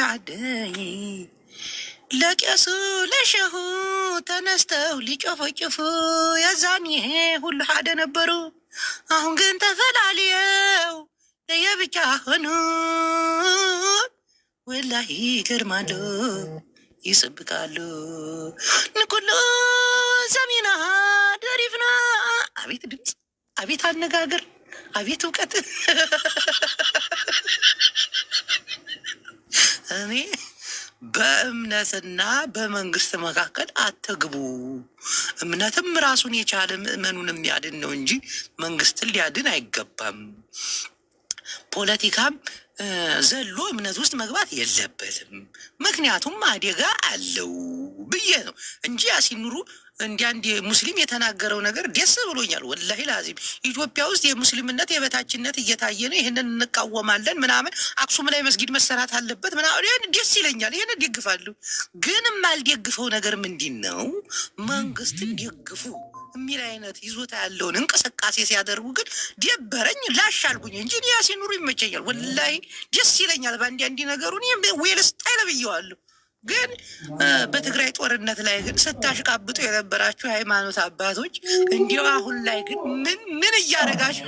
አደይ ለቄሱ ለሸሁ ተነስተው ሊጮፈጭፉ የዛን ይሄ ሁሉ ሀደ ነበሩ። አሁን ግን ተፈላልየው ለየብቻ ሆኑ። ወላሂ ይገርማሉ ይሰብካሉ። ንኩሉ ሰሚና ደሪፍና። አቤት ድምፅ፣ አቤት አነጋገር፣ አቤት እውቀት። እኔ በእምነትና በመንግስት መካከል አትግቡ። እምነትም ራሱን የቻለ ምእመኑን የሚያድን ነው እንጂ መንግስትን ሊያድን አይገባም። ፖለቲካም ዘሎ እምነት ውስጥ መግባት የለበትም። ምክንያቱም አደጋ አለው ብዬ ነው እንጂ ያሲን ኑሩ እንዲ አንድ ሙስሊም የተናገረው ነገር ደስ ብሎኛል። ወላሂ ላዚም ኢትዮጵያ ውስጥ የሙስሊምነት የበታችነት እየታየ ነው። ይህንን እንቃወማለን ምናምን። አክሱም ላይ መስጊድ መሰራት አለበት ምናምን። ይህን ደስ ይለኛል። ይህን ደግፋለሁ። ግን የማልደግፈው ነገር ምንድን ነው? መንግስትን ደግፉ የሚል አይነት ይዞታ ያለውን እንቅስቃሴ ሲያደርጉ ግን ደበረኝ፣ ላሻልኩኝ እንጂ ያሲን ኑሩ ይመቸኛል። ወላሂ ደስ ይለኛል። በአንድ አንዲ ነገሩን ዌልስ ጣይለ ብየዋለሁ። ግን በትግራይ ጦርነት ላይ ግን ስታሽቃብጡ የነበራችሁ ሃይማኖት አባቶች እንዲሁ አሁን ላይ ግን ምን እያደረጋችሁ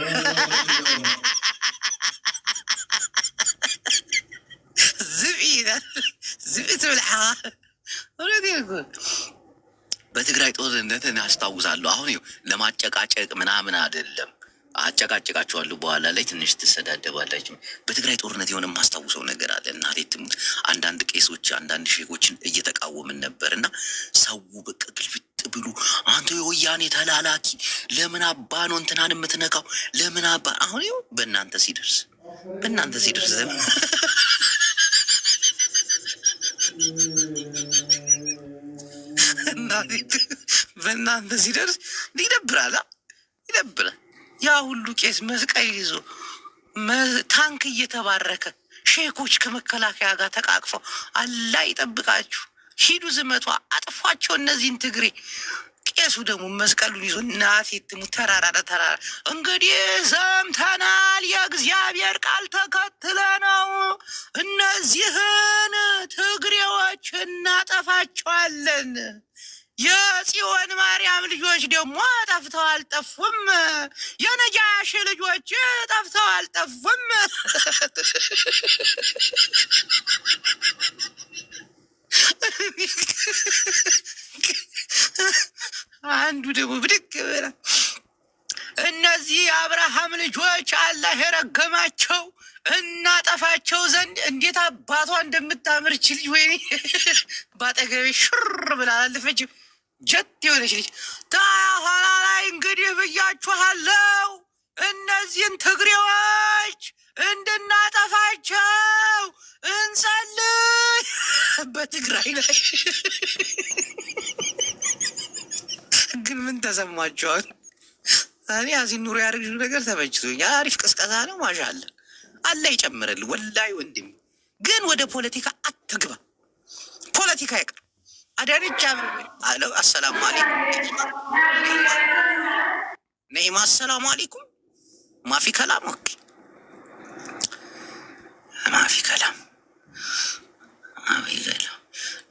ዝብት ብልሓ በትግራይ ጦርነትን አስታውሳለሁ። አሁን ለማጨቃጨቅ ምናምን አይደለም። አጨቃጨቃችኋለሁ በኋላ ላይ ትንሽ ትሰዳደባላችሁ። በትግራይ ጦርነት የሆነ የማስታውሰው ነገር አለ። እናቴ ትሙት አንዳንድ ቄሶች አንዳንድ ሼኮችን እየተቃወምን ነበር እና ሰው በቃ ግልብጥ ብሎ አንተ የወያኔ ተላላኪ ለምን አባ ነው እንትናን የምትነካው ለምን አባ። አሁን በእናንተ ሲደርስ በእናንተ ሲደርስ ይደብራል። ያ ሁሉ ቄስ መስቀል ይዞ ታንክ እየተባረከ ሼኮች ከመከላከያ ጋር ተቃቅፈው አላህ ይጠብቃችሁ፣ ሂዱ ዝመቷ፣ አጥፏቸው እነዚህን ትግሬ። ቄሱ ደግሞ መስቀሉን ይዞ እናቴ ትሙት ተራራ ለተራራ እንግዲህ ሰምተናል፣ የእግዚአብሔር ቃል ተከትለ ነው እነዚህን ትግሬዎች እናጠፋቸዋለን። የጽዮን ማርያም ልጆች ደግሞ ጠፍተው አልጠፉም። የነጃሽ ልጆች ጠፍተው አልጠፉም። አንዱ ደግሞ ብድግ ብላ እነዚህ የአብርሃም ልጆች አላህ የረገማቸው እናጠፋቸው ዘንድ እንዴት አባቷ እንደምታምር ልጅ ወይኔ ባጠገቤ ሽር ብላ አላለፈችም። ጀት የሆነች ልጅ ታኋላ ላይ እንግዲህ ብያችኋለው እነዚህን ትግሬዎች እንድናጠፋቸው እንጸልይ። በትግራይ ላይ ግን ምን ተሰማቸዋል? እኔ ያሲን ኑሩ ያደርግሽው ነገር ተመችቶኛል። አሪፍ ቅስቀሳ ነው። ማሻአላ አላህ ይጨምርልህ። ወላሂ ወንድም ግን ወደ ፖለቲካ አትግባ። ፖለቲካ ይቅር። አዳነች አለው አሰላሙ አለይኩም ነይማ አሰላሙ አለይኩም ማፊ ከላም ኦኬ ማፊ ከላም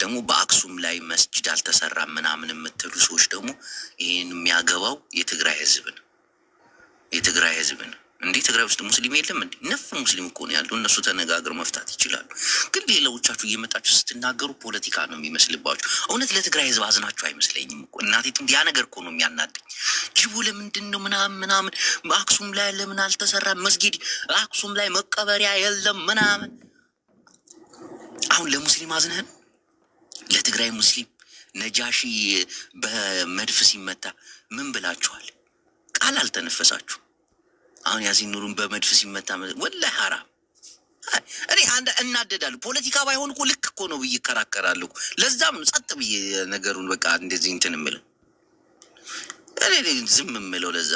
ደግሞ በአክሱም ላይ መስጅድ አልተሰራም ምናምን የምትሉ ሰዎች ደግሞ ይህን የሚያገባው የትግራይ ህዝብ ነው። የትግራይ ህዝብ ነው። እንዲህ ትግራይ ውስጥ ሙስሊም የለም እንዴ? ነፍ ሙስሊም እኮ ነው ያለው። እነሱ ተነጋግረው መፍታት ይችላሉ። ግን ሌላዎቻችሁ እየመጣችሁ ስትናገሩ ፖለቲካ ነው የሚመስልባችሁ። እውነት ለትግራይ ህዝብ አዝናችሁ አይመስለኝም እኮ እናቴ። ያ ነገር እኮ ነው የሚያናደኝ። ጅቡ ለምንድን ነው ምናምን አክሱም ላይ ለምን አልተሰራም መስጊድ? አክሱም ላይ መቀበሪያ የለም ምናምን። አሁን ለሙስሊም አዝነህን? ለትግራይ ሙስሊም ነጃሺ በመድፍ ሲመታ ምን ብላችኋል? ቃል አልተነፈሳችሁ። አሁን ያሲን ኑሩን በመድፍ ሲመታ ወላሂ ሐራም። እኔ እናደዳለሁ። ፖለቲካ ባይሆን እኮ ልክ እኮ ነው ብዬ እከራከራለሁ። ለዛም ነው ጸጥ ብዬ ነገሩን በቃ እንደዚህ እንትን የምለው። እኔ ዝም የምለው ለዛ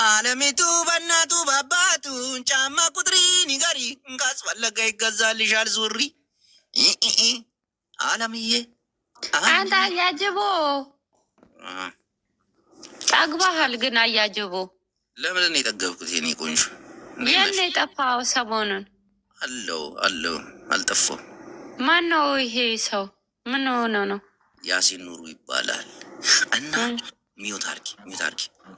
አለሚቱ በእናቱ በአባቱ ጫማ ቁጥሪ ንገሪ ካስፈለገ ይገዛልሻል ሱሪ። አለምዬ አንተ አያጅቦ ጠግባሃል። ግን አያጅቦ ለምንድን ነው የጠገብኩት? የኔ ቆንጆ የት ነው የጠፋኸው ሰሞኑን? አለው አልጠፋም። ማን ነው ይሄ ሰው? ምን ሆነ ነው? ያሲን ኑሩ ይባላል። እና ሚዩት አርጊ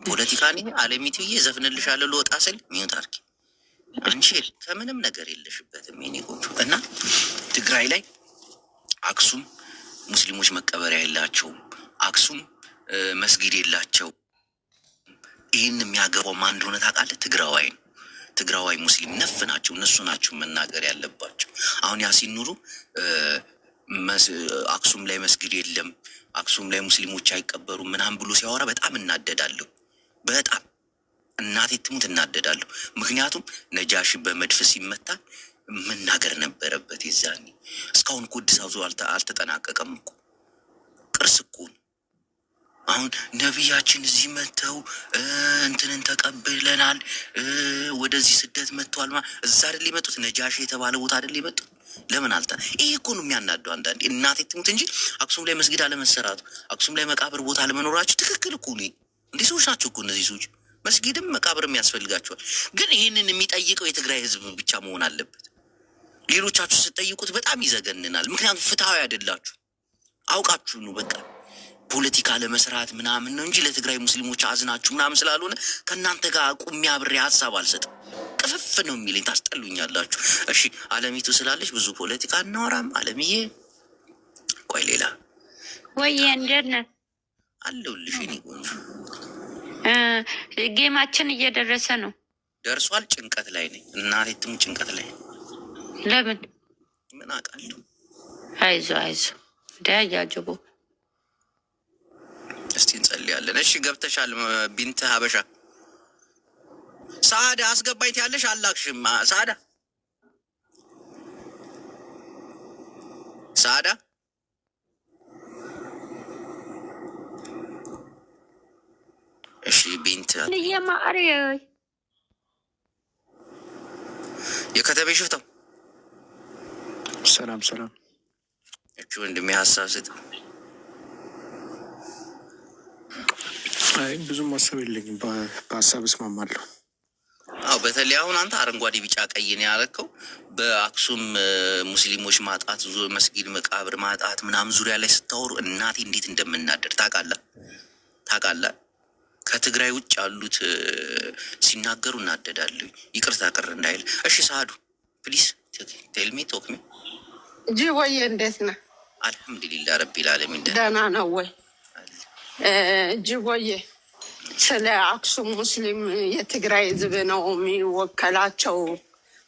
ፖለቲካ ነኝ አለሚትዬ ዘፍንልሻለሁ ልወጣ ስል ሚዩት አርጊ። አንቺ ከምንም ነገር የለሽበትም የኔ ቆንጆ። እና ትግራይ ላይ አክሱም ሙስሊሞች መቀበሪያ የላቸውም። አክሱም መስጊድ የላቸው። ይህን የሚያገባው ማን እንደሆነ ታውቃለህ? ትግራዋይ ነው። ትግራዋይ ሙስሊም ነፍ ናቸው። እነሱ ናቸው መናገር ያለባቸው። አሁን ያሲን ኑሩ አክሱም ላይ መስጊድ የለም፣ አክሱም ላይ ሙስሊሞች አይቀበሩም ምናምን ብሎ ሲያወራ በጣም እናደዳለሁ። በጣም እናቴ ትሙት እናደዳለሁ። ምክንያቱም ነጃሺ በመድፍ ሲመታ መናገር ነበረበት የዛኔ። እስካሁን እኮ አዲስ አበባ አልተጠናቀቀም እኮ ቅርስ እኮ ነው። አሁን ነቢያችን እዚህ መጥተው እንትንን ተቀብለናል፣ ወደዚህ ስደት መጥተዋል። እዛ አይደል የመጡት? ነጃሺ የተባለ ቦታ አይደል የመጡት? ለምን አልታ? ይሄ እኮ ነው የሚያናደው አንዳንዴ። እናቴ ትሙት እንጂ አክሱም ላይ መስጊድ አለመሰራቱ፣ አክሱም ላይ መቃብር ቦታ አለመኖራችሁ ትክክል እኮ ነው። እንዲህ ሰዎች ናቸው እኮ እነዚህ ሰዎች። መስጊድም መቃብርም ያስፈልጋቸዋል። ግን ይህንን የሚጠይቀው የትግራይ ህዝብ ብቻ መሆን አለበት። ሌሎቻችሁ ስትጠይቁት በጣም ይዘገንናል። ምክንያቱም ፍትሐዊ አይደላችሁ። አውቃችሁ ነው በቃ ፖለቲካ ለመስራት ምናምን ነው እንጂ ለትግራይ ሙስሊሞች አዝናችሁ ምናምን ስላልሆነ ከእናንተ ጋር ቁሚ አብሬ ሀሳብ አልሰጥም። ቅፍፍ ነው የሚለኝ። ታስጠሉኛላችሁ። እሺ አለሚቱ ስላለች ብዙ ፖለቲካ እናወራም። አለምዬ ቆይ ሌላ ወይ እንዴት ነህ? አለሁልሽ እኔ ቆንጆ። ጌማችን እየደረሰ ነው። ደርሷል። ጭንቀት ላይ ነኝ። እናቴትም ጭንቀት ላይ። ለምን? ምን አውቃለሁ። አይዞ ዳያጅቦ እስቲ እንጸልያለን። እሺ ገብተሻል? ቢንት ሀበሻ ሳዳ አስገባይት ያለሽ አላክሽም? ሳዳ እሺ ቢንት ለየማሪ የከተቤ ሽፍተው ሰላም እቺ ወንድሜ ሀሳብ ስጥ። አይ ብዙም ማሰብ የለኝም። በሀሳብ እስማማለሁ። አዎ በተለይ አሁን አንተ አረንጓዴ ቢጫ ቀይ ነው ያለከው። በአክሱም ሙስሊሞች ማጣት፣ መስጊድ መቃብር ማጣት ምናምን ዙሪያ ላይ ስታወሩ እናቴ እንዴት እንደምናደር ታውቃለህ። ከትግራይ ውጭ ያሉት ሲናገሩ እናደዳለሁ። ይቅርታ ቅር እንዳይል። እሺ ሳዱ ፕሊስ ቴልሚ ቶክሚ እጂ ወይ እንዴት ነህ? አልሐምዱሊላህ ረቢል ዓለሚን ደህና ነው ወይ? እጂ ወይ ስለ አክሱም ሙስሊም የትግራይ ህዝብ ነው የሚወከላቸው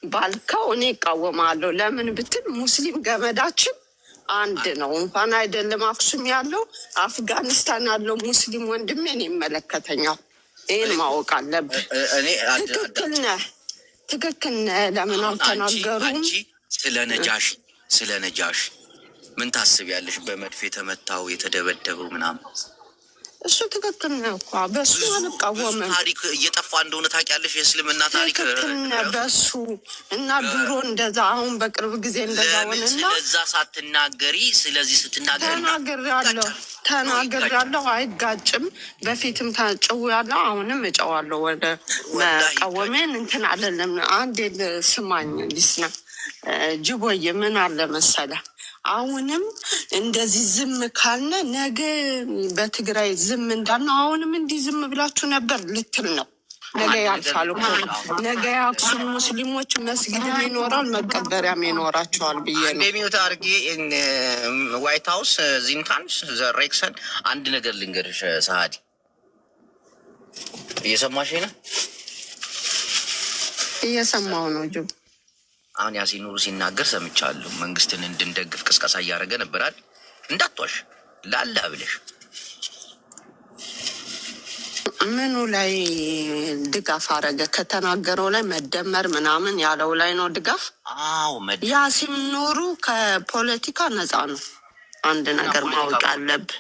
ባልከው እኔ እቃወማለሁ። ለምን ብትል ሙስሊም ገመዳችን አንድ ነው። እንኳን አይደለም አክሱም ያለው አፍጋኒስታን ያለው ሙስሊም ወንድሜን ይመለከተኛል። ይህን ማወቅ አለብን። ትክክል ነህ። ለምን አልተናገሩም? ስለ ነጃሺ ምን ታስቢያለሽ? በመድፍ የተመታው የተደበደበው ምናምን እሱ ትክክል ነው እኮ በሱ አንቃወምም። ታሪክ እየጠፋ እንደሆነ ታውቂያለሽ። የእስልምና ታሪክ ትክክል ነው በሱ እና ድሮ እንደዛ አሁን በቅርብ ጊዜ እንደዛ ሆነና ስለዛ ሳትናገሪ ስለዚህ ስትናገሪ ተናግሬያለሁ። አይጋጭም። በፊትም ታጭዌያለሁ፣ አሁንም እጨዋለሁ። ወደ መቃወሜን እንትን አለለም። አንዴ ስማኝ ሊስና ጅቦዬ ምን አለ መሰለህ፣ አሁንም እንደዚህ ዝም ካልነ ነገ በትግራይ ዝም እንዳልነ አሁንም እንዲህ ዝም ብላችሁ ነበር ልትል ነው። ነገ ያልፋል እኮ ነገ የአክሱም ሙስሊሞች መስጊድም ይኖራል መቀበሪያም ይኖራቸዋል ብዬ ነው። እንደሚወት አድርጌ ዋይት ሀውስ ዚንታንስ ዘሬክሰን አንድ ነገር ልንገርሽ ሰሀዲ፣ እየሰማሽ ነው? እየሰማው ነው ጅብ። አሁን ያሲን ኑሩ ሲናገር ሰምቻለሁ። መንግስትን እንድንደግፍ ቅስቀሳ እያደረገ ነበራል። እንዳትዋሽ ላላ ብለሽ ምኑ ላይ ድጋፍ አረገ? ከተናገረው ላይ መደመር ምናምን ያለው ላይ ነው ድጋፍ። አዎ ያሲን ኑሩ ከፖለቲካ ነፃ ነው። አንድ ነገር ማወቅ አለብህ።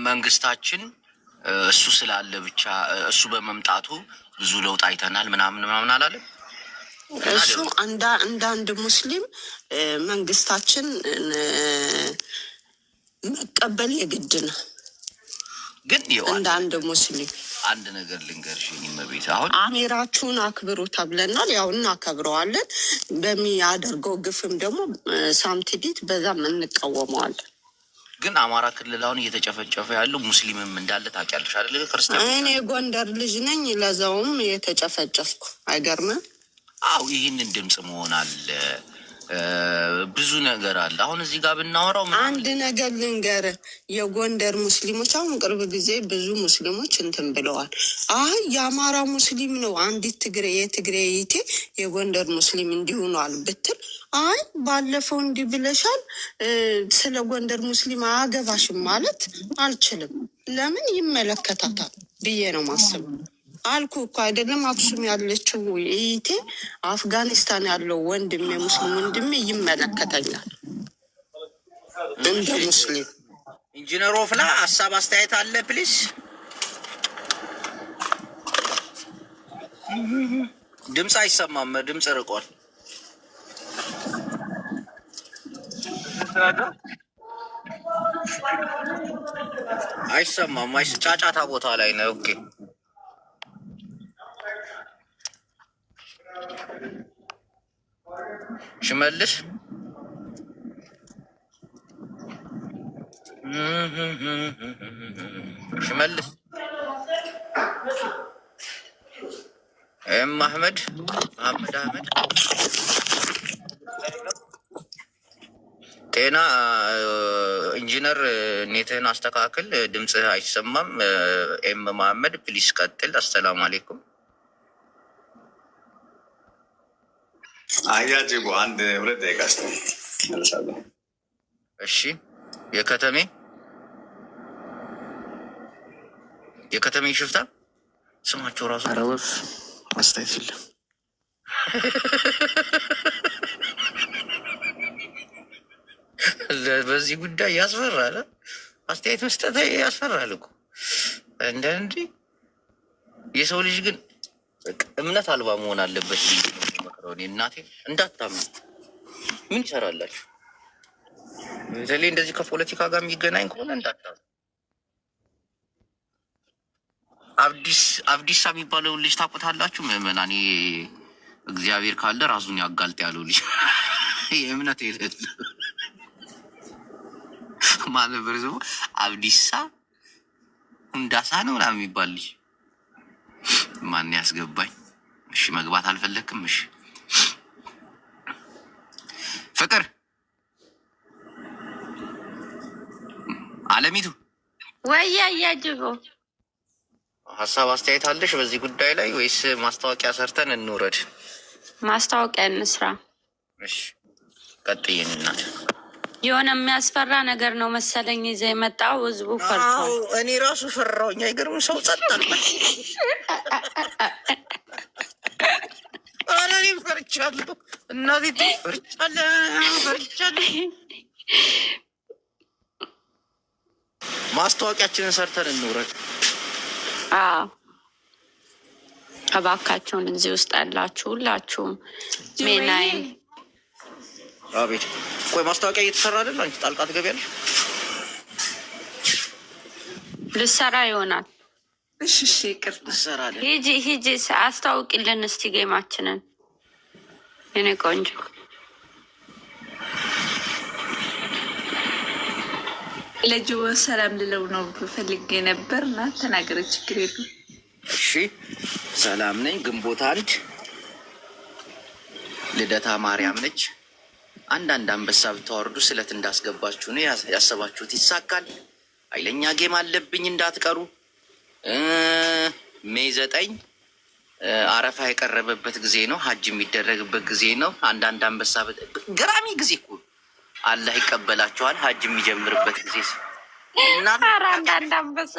መንግስታችን እሱ ስላለ ብቻ እሱ በመምጣቱ ብዙ ለውጥ አይተናል ምናምን አላለም። እሱ አንዳንድ ሙስሊም መንግስታችን መቀበል የግድ ነው። ግን እንደ አንድ ሙስሊም አንድ ነገር ልንገርሽ፣ መቤት አሁን አሜራችሁን አክብሩ ተብለናል። ያው እናከብረዋለን። በሚያደርገው ግፍም ደግሞ ሳምቲዲት በዛም እንቃወመዋለን። ግን አማራ ክልል አሁን እየተጨፈጨፈ ያለው ሙስሊምም እንዳለ ታውቂያለሽ አይደል? ክርስቲያን እኔ ጎንደር ልጅ ነኝ፣ ለዛውም የተጨፈጨፍኩ አይገርምም? አው ይህንን ድምፅ መሆን አለ፣ ብዙ ነገር አለ። አሁን እዚህ ጋር ብናወራው አንድ ነገር ልንገር፣ የጎንደር ሙስሊሞች አሁን ቅርብ ጊዜ ብዙ ሙስሊሞች እንትን ብለዋል። አይ የአማራ ሙስሊም ነው አንዲት የትግሬ ይቴ የጎንደር ሙስሊም እንዲሆኗል ብትል፣ አይ ባለፈው እንዲህ ብለሻል፣ ስለ ጎንደር ሙስሊም አያገባሽም ማለት አልችልም። ለምን ይመለከታታል ብዬ ነው ማስበው። አልኩ እኮ አይደለም አክሱም ያለችው ይቴ አፍጋኒስታን ያለው ወንድሜ ሙስሊም ወንድሜ ይመለከተኛል እንደ ሙስሊም። ኢንጂነር ኦፍላ ሀሳብ አስተያየት አለ ፕሊስ። ድምፅ አይሰማም፣ ድምፅ ርቋል። አይሰማም፣ ጫጫታ ቦታ ላይ ነው። ኦኬ ሽመልስ ሽመልስ አህመድ ጤና ኢንጂነር ኔትህን አስተካክል፣ ድምፅህ አይሰማም። መሐመድ ፕሊስ ቀጥል። አሰላሙ አሌይኩም። አያጅቡ አንድ 2 ደቂቃ መልሳለሁ። እሺ የከተሜ ሽፍታ ስማቸው ራሱ አረወፍ አስተያየት የለም። በዚህ ጉዳይ ያስፈራል። አስተያየት መስጠት ያስፈራል እኮ እንደ የሰው ልጅ ግን እምነት አልባ መሆን አለበት። መክረውን እናቴ እንዳታምኑ። ምን ይሰራላችሁ? በተለይ እንደዚህ ከፖለቲካ ጋር የሚገናኝ ከሆነ እንዳታምኑ። አብዲሳ የሚባለውን ልጅ ታውቁታላችሁ? ምዕመናን እግዚአብሔር ካለ ራሱን ያጋልጥ ያለው ልጅ የእምነት የሌለ ማለት በርዞ አብዲሳ እንዳሳ ነው ምናምን የሚባል ልጅ ማን ያስገባኝ? እሺ መግባት አልፈለግክም? እሺ ፍቅር አለሚቱ ወያ ያጅቦ ሀሳብ አስተያየት አለሽ በዚህ ጉዳይ ላይ ወይስ ማስታወቂያ ሰርተን እንውረድ? ማስታወቂያ እንስራ። እሺ ቀጥይን እናት። የሆነ የሚያስፈራ ነገር ነው መሰለኝ ይዘ የመጣው ህዝቡ ፈርቷል። እኔ ራሱ ፈራሁኝ። አይገርም? ሰው ጸጥታል። ኧረ እኔ ፈርቻለሁ እናቴ፣ ፈርቻለሁ። ማስታወቂያችንን ሰርተን እንውረድ። እባካችሁን እዚህ ውስጥ ያላችሁ ሁላችሁም ሜናይ አቤት። ቆይ ማስታወቂያ እየተሰራ አይደል? አንቺ ጣልቃ ትገቢያለሽ? ልሰራ ይሆናል። እሺ ይቅርታ። ትሰራለህ? ሂጂ አስታውቂልን እስቲ ጌማችንን። የኔ ቆንጆ ለጅቦ ሰላም ልለው ነው ፈልጌ ነበር እና ተናገረ። ችግር የለም። እሺ ሰላም ነኝ። ግንቦት 1 ልደታ ማርያም ነች። አንዳንድ አንበሳ ብታወርዱ ስለት እንዳስገባችሁ ነው ያሰባችሁት ይሳካል። ኃይለኛ ጌም አለብኝ እንዳትቀሩ። ሜይ 9 አረፋ የቀረበበት ጊዜ ነው። ሀጅ የሚደረግበት ጊዜ ነው። አንዳንድ አንበሳ ገራሚ ጊዜ እኮ አላህ ይቀበላችኋል። ሀጅ የሚጀምርበት ጊዜ እና አንዳንድ አንበሳ